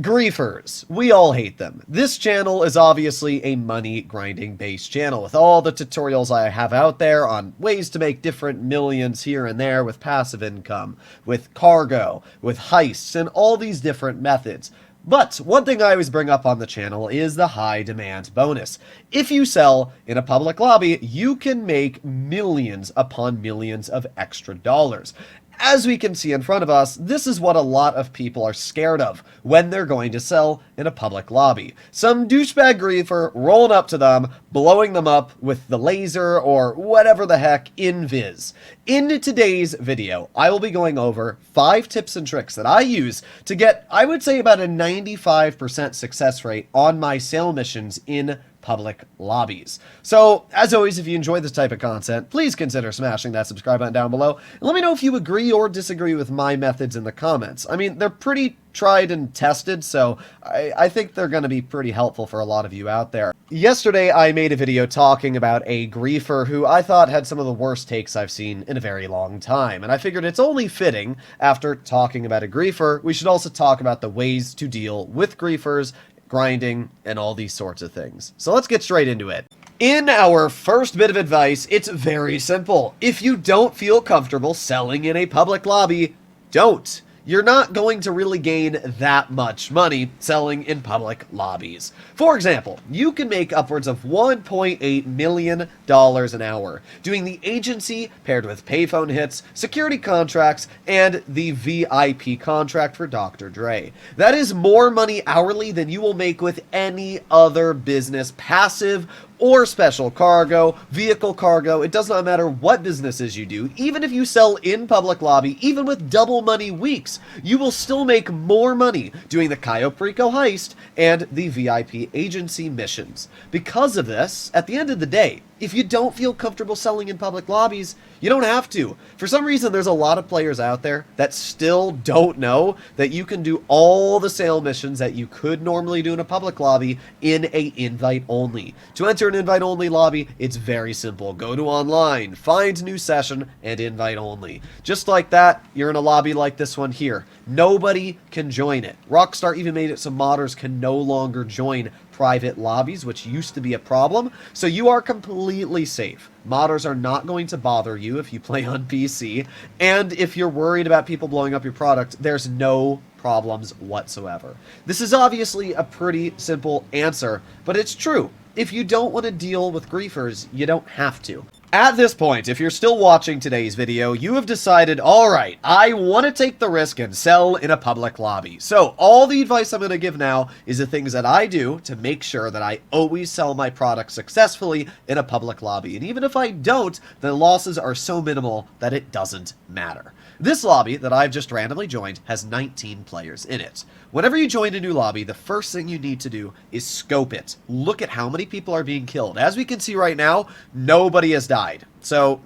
Griefers. We all hate them. This channel is obviously a money grinding based channel with all the tutorials I have out there on ways to make different millions here and there with passive income, with cargo, with heists, and all these different methods. But one thing I always bring up on the channel is the high demand bonus. If you sell in a public lobby, you can make millions upon millions of extra dollars. As we can see in front of us, this is what a lot of people are scared of when they're going to sell in a public lobby. Some douchebag griefer rolling up to them, blowing them up with the laser or whatever the heck in Viz. In today's video, I will be going over 5 tips and tricks that I use to get, I would say, about a 95% success rate on my sale missions in public lobbies. So, as always, if you enjoy this type of content, please consider smashing that subscribe button down below, and let me know if you agree or disagree with my methods in the comments. I mean, they're pretty tried and tested, so I think they're going to be pretty helpful for a lot of you out there. Yesterday, I made a video talking about a griefer who I thought had some of the worst takes I've seen in a very long time, and I figured it's only fitting, after talking about a griefer, we should also talk about the ways to deal with griefers, grinding, and all these sorts of things. So let's get straight into it. In our first bit of advice, it's very simple. If you don't feel comfortable selling in a public lobby, don't. You're not going to really gain that much money selling in public lobbies. For example, you can make upwards of $1.8 million an hour doing the agency paired with payphone hits, security contracts, and the VIP contract for Dr. Dre. That is more money hourly than you will make with any other business, passive or special cargo, vehicle cargo. It does not matter what businesses you do. Even if you sell in public lobby, even with double money weeks, you will still make more money doing the Cayo Perico heist and the VIP agency missions. Because of this, at the end of the day, if you don't feel comfortable selling in public lobbies, you don't have to. For some reason, there's a lot of players out there that still don't know that you can do all the sale missions that you could normally do in a public lobby in a invite only. To enter an invite only lobby, it's very simple. Go to online, find new session, and invite only. Just like that, you're in a lobby like this one here. Nobody can join it. Rockstar even made it so modders can no longer join private lobbies, which used to be a problem, so you are completely safe. Modders are not going to bother you if you play on PC, and if you're worried about people blowing up your product, there's no problems whatsoever. This is obviously a pretty simple answer, but it's true. If you don't want to deal with griefers, you don't have to. At this point, if you're still watching today's video, you have decided, alright, I want to take the risk and sell in a public lobby. So, all the advice I'm going to give now is the things that I do to make sure that I always sell my product successfully in a public lobby. And even if I don't, the losses are so minimal that it doesn't matter. This lobby that I've just randomly joined has 19 players in it. Whenever you join a new lobby, the first thing you need to do is scope it. Look at how many people are being killed. As we can see right now, nobody has died. So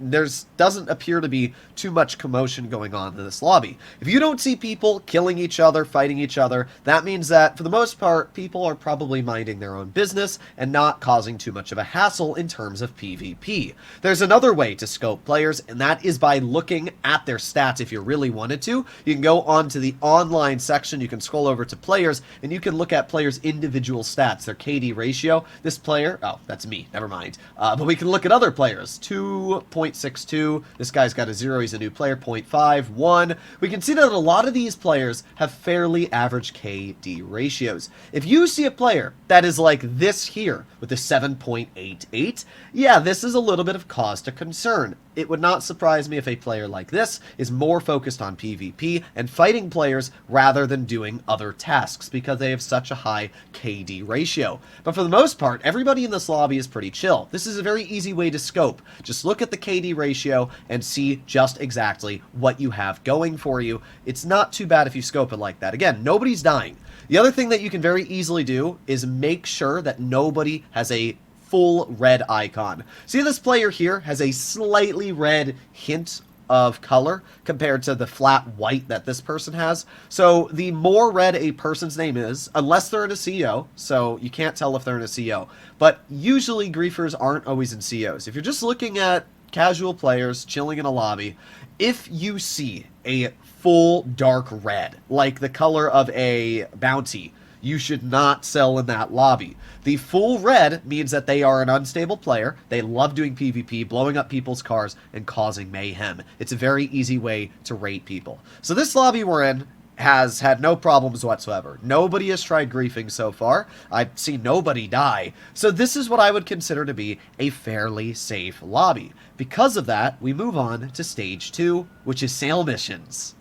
doesn't appear to be too much commotion going on in this lobby. If you don't see people killing each other, fighting each other, that means that, for the most part, people are probably minding their own business and not causing too much of a hassle in terms of PvP. There's another way to scope players, and that is by looking at their stats if you really wanted to. You can go onto the online section, you can scroll over to players, and you can look at players' individual stats, their KD ratio. This player, oh, that's me, never mind. But we can look at other players, 2.62, this guy's got a 0, he's a new player, 0.5, 1. We can see that a lot of these players have fairly average KD ratios. If you see a player that is like this here, with a 7.88, yeah, this is a little bit of cause to concern. It would not surprise me if a player like this is more focused on PvP and fighting players rather than doing other tasks because they have such a high KD ratio. But for the most part, everybody in this lobby is pretty chill. This is a very easy way to scope. Just look at the KD ratio and see just exactly what you have going for you. It's not too bad if you scope it like that. Again, nobody's dying. The other thing that you can very easily do is make sure that nobody has a full red icon. See, this player here has a slightly red hint of color compared to the flat white that this person has. So the more red a person's name is, unless they're in a CO, so you can't tell if they're in a CO, but usually griefers aren't always in COs. If you're just looking at casual players chilling in a lobby, if you see a full dark red, like the color of a bounty, you should not sell in that lobby. The full red means that they are an unstable player. They love doing PvP, blowing up people's cars, and causing mayhem. It's a very easy way to rate people. So this lobby we're in has had no problems whatsoever. Nobody has tried griefing so far. I've seen nobody die. So this is what I would consider to be a fairly safe lobby. Because of that, we move on to stage 2, which is sale missions.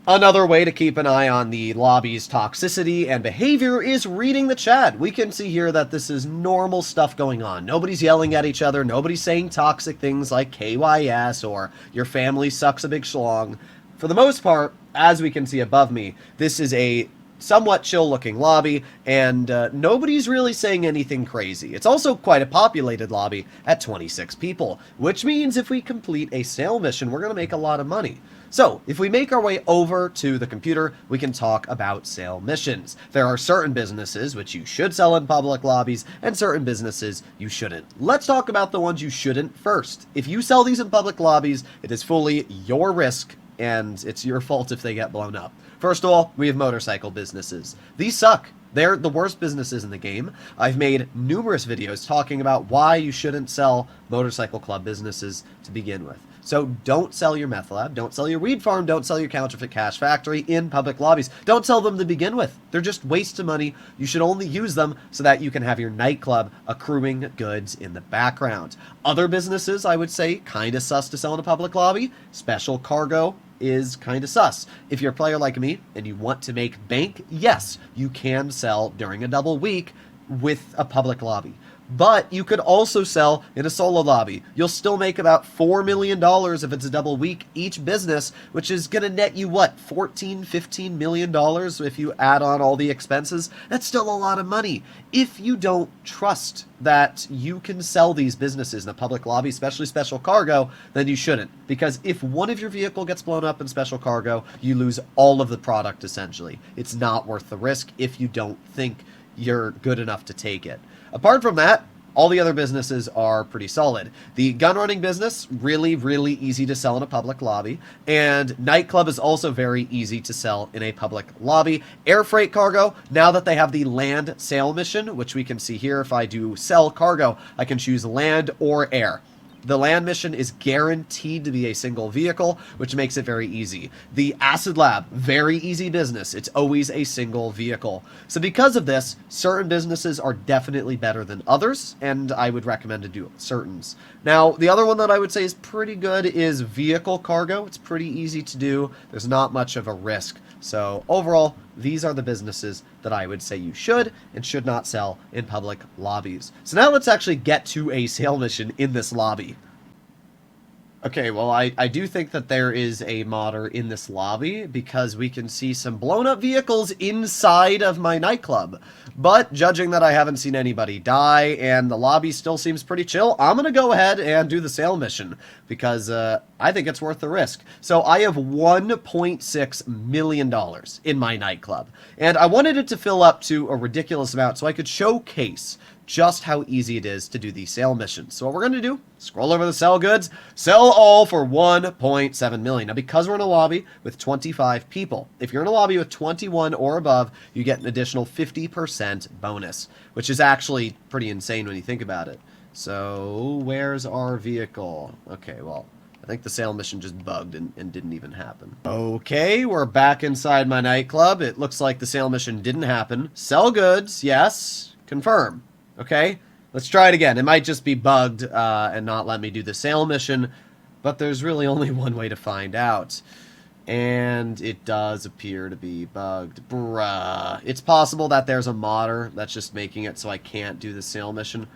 Another way to keep an eye on the lobby's toxicity and behavior is reading the chat. We can see here that this is normal stuff going on. Nobody's yelling at each other. Nobody's saying toxic things like KYS or your family sucks a big schlong. For the most part, as we can see above me, this is a somewhat chill-looking lobby, and nobody's really saying anything crazy. It's also quite a populated lobby at 26 people, which means if we complete a sale mission, we're going to make a lot of money. So, if we make our way over to the computer, we can talk about sale missions. There are certain businesses which you should sell in public lobbies, and certain businesses you shouldn't. Let's talk about the ones you shouldn't first. If you sell these in public lobbies, it is fully your risk, and it's your fault if they get blown up. First of all, we have motorcycle businesses. These suck. They're the worst businesses in the game. I've made numerous videos talking about why you shouldn't sell motorcycle club businesses to begin with. So don't sell your meth lab, don't sell your weed farm, don't sell your counterfeit cash factory in public lobbies. Don't sell them to begin with. They're just waste of money. You should only use them so that you can have your nightclub accruing goods in the background. Other businesses, I would say, kind of sus to sell in a public lobby. Special Cargo is kind of sus. If you're a player like me and you want to make bank, yes, you can sell during a double week with a public lobby. But you could also sell in a solo lobby. You'll still make about $4 million if it's a double week each business, which is going to net you, what, $14-15 million if you add on all the expenses? That's still a lot of money. If you don't trust that you can sell these businesses in a public lobby, especially Special Cargo, then you shouldn't. Because if one of your vehicle gets blown up in Special Cargo, you lose all of the product, essentially. It's not worth the risk if you don't think you're good enough to take it. Apart from that, all the other businesses are pretty solid. The gun running business, really, really easy to sell in a public lobby. And nightclub is also very easy to sell in a public lobby. Air freight cargo, now that they have the land sale mission, which we can see here, if I do sell cargo, I can choose land or air. The land mission is guaranteed to be a single vehicle, which makes it very easy. The acid lab, very easy business. It's always a single vehicle. So because of this, certain businesses are definitely better than others, and I would recommend to do certains. Now, the other one that I would say is pretty good is vehicle cargo. It's pretty easy to do. There's not much of a risk. So overall, these are the businesses that I would say you should and should not sell in public lobbies. So now let's actually get to a sale mission in this lobby. Okay, well, I do think that there is a modder in this lobby because we can see some blown up vehicles inside of my nightclub. But judging that I haven't seen anybody die and the lobby still seems pretty chill, I'm going to go ahead and do the sale mission because I think it's worth the risk. So I have $1.6 million in my nightclub, and I wanted it to fill up to a ridiculous amount so I could showcase just how easy it is to do these sale missions. So what we're going to do, scroll over the sell goods, sell all for $1.7 million. Now, because we're in a lobby with 25 people, if you're in a lobby with 21 or above, you get an additional 50% bonus, which is actually pretty insane when you think about it. So where's our vehicle? Okay, well, I think the sale mission just bugged and didn't even happen. Okay, we're back inside my nightclub. It looks like the sale mission didn't happen. Sell goods, yes, confirm. Okay, let's try it again. It might just be bugged and not let me do the sale mission, but there's really only one way to find out. And it does appear to be bugged. Bruh. It's possible that there's a modder that's just making it so I can't do the sale mission.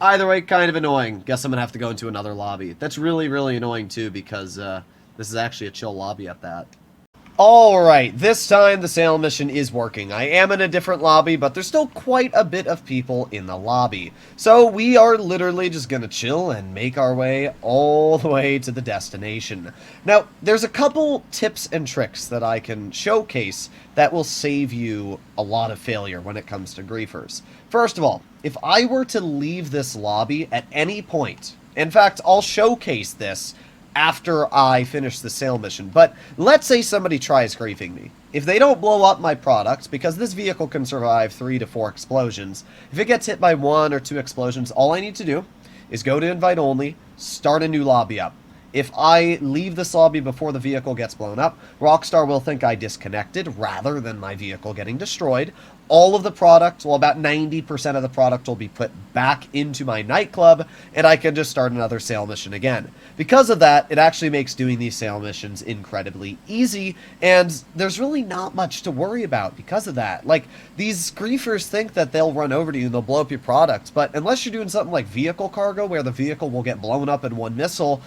Either way, kind of annoying. Guess I'm going to have to go into another lobby. That's really, really annoying too because this is actually a chill lobby at that. Alright, this time the sale mission is working. I am in a different lobby, but there's still quite a bit of people in the lobby. So we are literally just gonna chill and make our way all the way to the destination. Now, there's a couple tips and tricks that I can showcase that will save you a lot of failure when it comes to griefers. First of all, if I were to leave this lobby at any point In fact, I'll showcase this after I finish the sale mission. But let's say somebody tries griefing me. If they don't blow up my product, because this vehicle can survive 3 to 4 explosions, if it gets hit by 1 or 2 explosions, all I need to do is go to invite only, start a new lobby up. If I leave this lobby before the vehicle gets blown up, Rockstar will think I disconnected rather than my vehicle getting destroyed. All of the product, well, about 90% of the product will be put back into my nightclub, and I can just start another sale mission again. Because of that, it actually makes doing these sale missions incredibly easy, and there's really not much to worry about because of that. Like, these griefers think that they'll run over to you and they'll blow up your product, but unless you're doing something like vehicle cargo, where the vehicle will get blown up in one missile,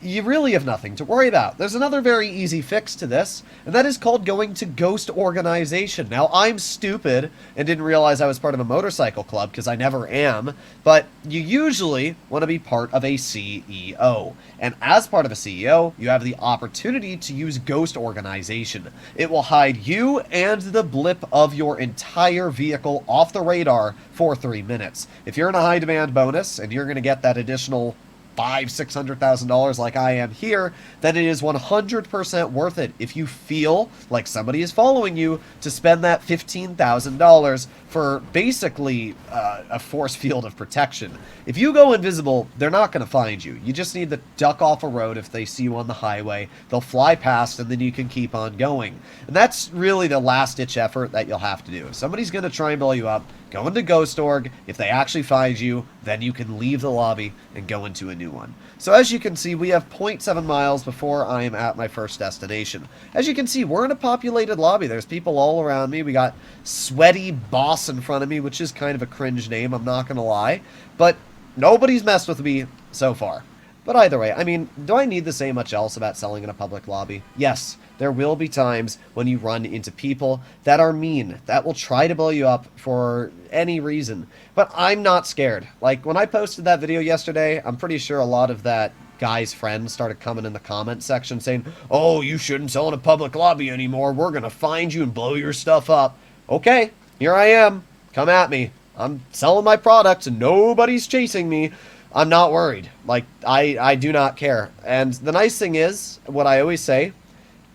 you really have nothing to worry about. There's another very easy fix to this, and that is called going to Ghost Organization. Now, I'm stupid and didn't realize I was part of a motorcycle club, because I never am, but you usually want to be part of a CEO. And as part of a CEO, you have the opportunity to use Ghost Organization. It will hide you and the blip of your entire vehicle off the radar for 3 minutes. If you're in a high demand bonus, and you're going to get that additional $500,000-$600,000 like I am here, then it is 100% worth it if you feel like somebody is following you to spend that $15,000 for basically a force field of protection. If you go invisible, they're not going to find you. You just need to duck off a road if they see you on the highway. They'll fly past, and then you can keep on going. And that's really the last-ditch effort that you'll have to do. If somebody's going to try and blow you up, go into Ghost Org. If they actually find you, then you can leave the lobby and go into a new one. So as you can see, we have 0.7 miles before I am at my first destination. As you can see, we're in a populated lobby. There's people all around me. We got Sweaty Boss in front of me, which is kind of a cringe name, I'm not going to lie. But nobody's messed with me so far. But either way, I mean, do I need to say much else about selling in a public lobby? Yes, there will be times when you run into people that are mean, that will try to blow you up for any reason. But I'm not scared. Like, when I posted that video yesterday, I'm pretty sure a lot of that guy's friends started coming in the comment section saying, "Oh, you shouldn't sell in a public lobby anymore. We're going to find you and blow your stuff up." Okay, here I am. Come at me. I'm selling my products and nobody's chasing me. I'm not worried. Like, I do not care. And the nice thing is, what I always say,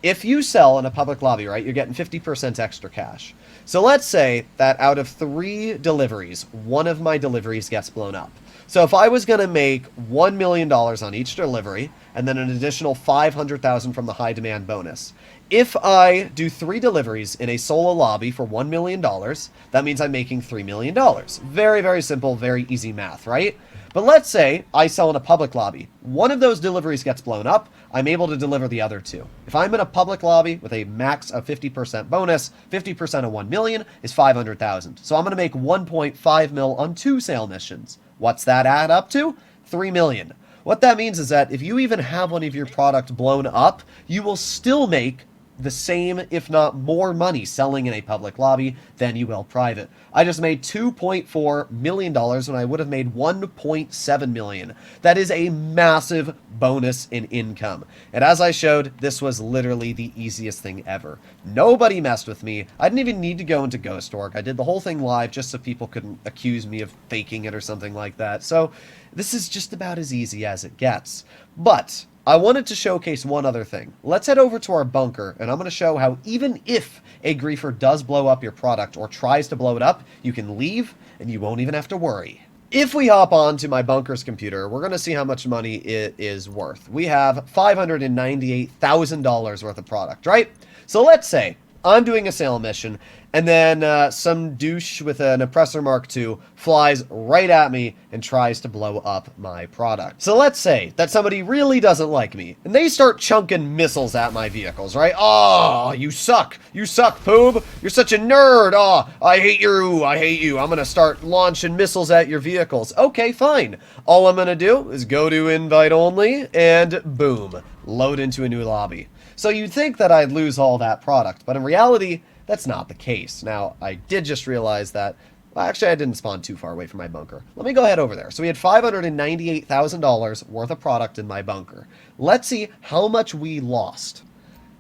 if you sell in a public lobby, right, you're getting 50% extra cash. So let's say that out of 3 deliveries, one of my deliveries gets blown up. So if I was going to make $1 million on each delivery, and then an additional $500,000 from the high demand bonus, if I do 3 deliveries in a solo lobby for $1 million, that means I'm making $3 million. Very, very simple, very easy math, right? But let's say I sell in a public lobby. One of those deliveries gets blown up. I'm able to deliver the other 2. If I'm in a public lobby with a max of 50% bonus, 50% of 1 million is 500,000. So I'm going to make 1.5 mil on 2 sale missions. What's that add up to? 3 million. What that means is that if you even have one of your product blown up, you will still make the same, if not more money selling in a public lobby than you will private. I just made $2.4 million when I would have made $1.7 million. That is a massive bonus in income. And as I showed, this was literally the easiest thing ever. Nobody messed with me. I didn't even need to go into Ghost Org. I did the whole thing live just so people couldn't accuse me of faking it or something like that. So this is just about as easy as it gets. But I wanted to showcase one other thing. Let's head over to our bunker, and I'm going to show how even if a griefer does blow up your product or tries to blow it up, you can leave and you won't even have to worry. If we hop on to my bunker's computer, we're going to see how much money it is worth. We have $598,000 worth of product, right? So let's say I'm doing a sale mission, and then some douche with an Oppressor Mark II flies right at me and tries to blow up my product. So let's say that somebody really doesn't like me, and they start chunking missiles at my vehicles, right? "Oh, you suck. You suck, Poob. You're such a nerd. Oh, I hate you. I hate you. I'm going to start launching missiles at your vehicles." Okay, fine. All I'm going to do is go to invite only, and boom, load into a new lobby. So you'd think that I'd lose all that product, but in reality, that's not the case. Now, I did just realize that, well, actually, I didn't spawn too far away from my bunker. Let me go ahead over there. So we had $598,000 worth of product in my bunker. Let's see how much we lost.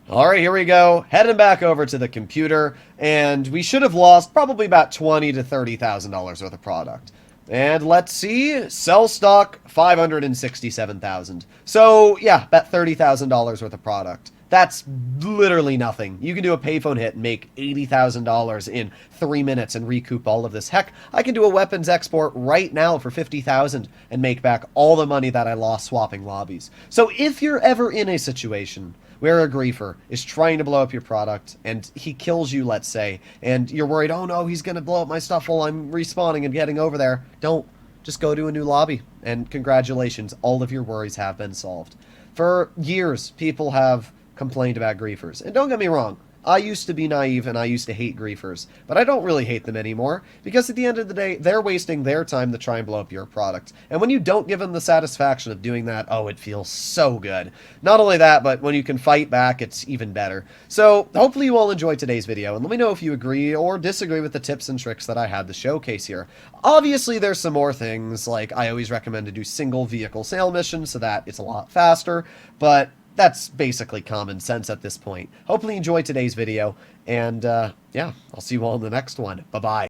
All right, here we go. Heading back over to the computer, and we should have lost probably about $20,000 to $30,000 worth of product. And let's see, sell stock 567,000. So yeah, bet $30,000 worth of product. That's literally nothing. You can do a payphone hit and make $80,000 in 3 minutes and recoup all of this. Heck, I can do a weapons export right now for 50,000 and make back all the money that I lost swapping lobbies. So if you're ever in a situation where a griefer is trying to blow up your product and he kills you, let's say, and you're worried, oh no, he's going to blow up my stuff while I'm respawning and getting over there, don't. Just go to a new lobby, and congratulations, all of your worries have been solved. For years, people have complained about griefers, and don't get me wrong, I used to be naive and I used to hate griefers, but I don't really hate them anymore, because at the end of the day, they're wasting their time to try and blow up your product. And when you don't give them the satisfaction of doing that, oh, it feels so good. Not only that, but when you can fight back, it's even better. So, hopefully you all enjoyed today's video, and let me know if you agree or disagree with the tips and tricks that I had to showcase here. Obviously, there's some more things, like I always recommend to do single vehicle sale missions so that it's a lot faster, but that's basically common sense at this point. Hopefully you enjoyed today's video, and yeah, I'll see you all in the next one. Bye-bye.